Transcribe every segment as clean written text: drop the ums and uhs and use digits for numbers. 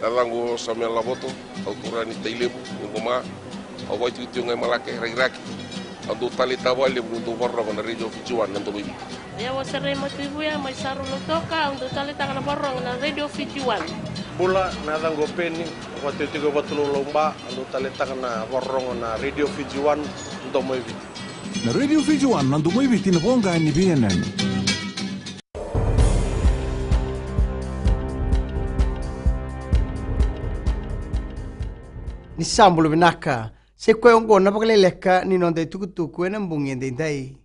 nalango sa mea lavoto, autura ni tailebu, ngoma, au vai tuitiu ngai malake, raki, andu tali tawali, mundu warra na radio Fijuan, nanto loibi. Ya wasare motivuya, mai saru lotoka, andu tali takana warra na radio Fijuan. Bula nalango peni, watu tiga watu lomba, andu tali takana warra na radio Fijuan, nanto loibi. Na radio Fijuan, nanto loibi tinabonga ni BNN. Ni sambulu vinaka se koe ongo na pakaleleka ni nonde tukutuku ena mbungi ndai.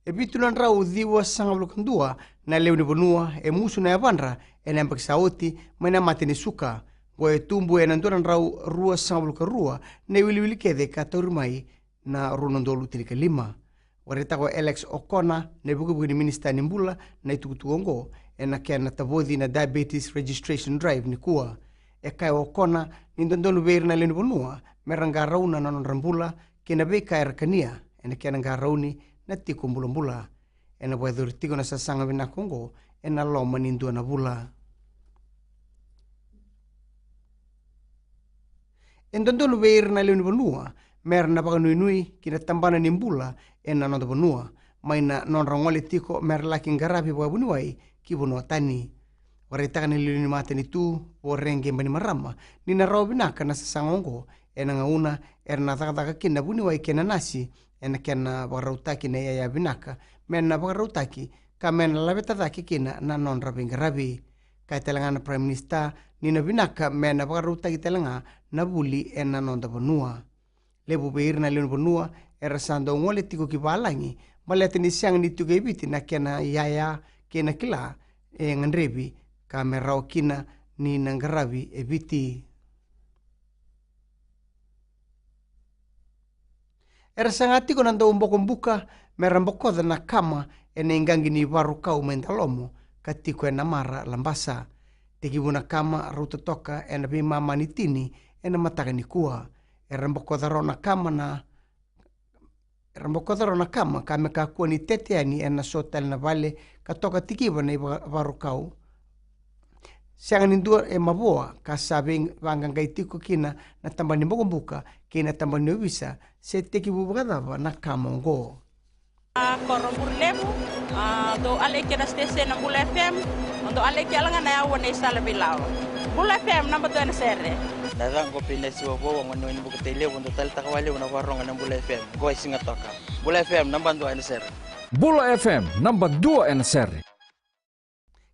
E bitu nan rau dhiwa sangabulu kandua na leo ni bonua e musu na yavanra e na mbaki sauti maina mate ni suka goe tumbu e nanduran rau rua sangabulu karua na wili kede katorumai na runondolu tirika lima. Wareta ko Alex O'Connor na buku ni minister ni mbula na itukutu ongo e na kia na tavodhi na diabetes registration drive ni kuwa. E kai O'Connor ni ndondolu veir na leo ni bonua meranga rauna na nonrambula kena beka erakania ena kena ngarauni na tiko mbula ena bwaidhuri tiko na sasanga vina Kongo ena loma nindua na bula. Endondolu veir na leo ni bonua mer na baka nui kina tambana ni mbula ena nonda bonua maina nonrangole tiko mer laki ngarabi bwa bunuai ki bonua tani. Waritaka ni leo ni mate ni tu o renge mbani marama ni na rau binaka na sasanga ongo ena ngauna erna taka kina buni wai kena nasi ena kena barautaki na ya binaka mena barautaki ka mena labeta taki kina na non rabi kai telangana prime minister ni na binaka mena barautaki telanga na buli ena non da bonua lebu beir na leon bonua era sando ngole tiko kibalangi malete ni siang ni tuge biti na kena yaya kena kila e ngandrebi ka merau kina ni nangarabi e biti. Era sangati ko nando umboko mbuka meramboko na kama ene ingangi ni warukau mendalomo katiko ena mara lambasa. Tegibuna kama ruta toka ena bima manitini ena mataka ni kuwa. Eramboko na kama kame kakua ni teteani ena sotel na vale katoka tikiba na warukau. Siang nindua e maboa ka sabing vangangai tiko kina na tambani mbuka kina tambani wisa se teki bubagada na kamongo. Korobur lebu do aleke na station na Bula FM do aleke alanga na yawo na isala bilao. Bula FM namba 2 na serre. Narango pinesiwa bo ngano ni buku tele do tal takawale na waronga na Bula FM go singa toka. Bula FM namba 2 na serre. Bula FM namba 2 na serre.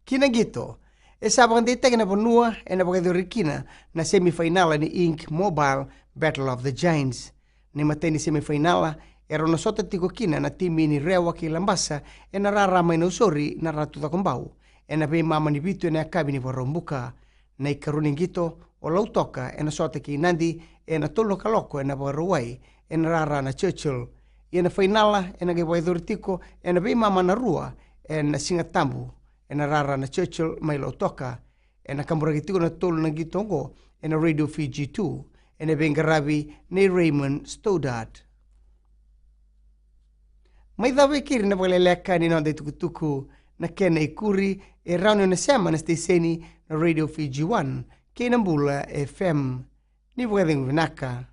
Kina gitu. E sabang dita kina bonua e na bagay na semifinala ni Inc. Mobile Battle of the Giants. Ni mateni semifinala ero na sota tiko kina na timi ni rewa ki lambasa e na raramay na usori na ratuta kumbau. E na bay mama ni bitu e na akabi ni warombuka. Na ikaruning gito o lautoka e na sota ki nandi e na tolo kaloko e na bagaruway e na rara na Churchill. E na finala e na gawai tiko e na bay mama na rua e na singatambu. Ena rara na Churchill mai lo toka ena kamburagitiko na tolo na gitongo ena Radio Fiji 2 ena bengarabi ni Raymond Stoddard. Mai dawe kiri na pagaleleka ni nonde tukutuku na kena ikuri e raunio na sema na steseni na Radio Fiji 1 kena Bula FM ni bukadeng vinaka.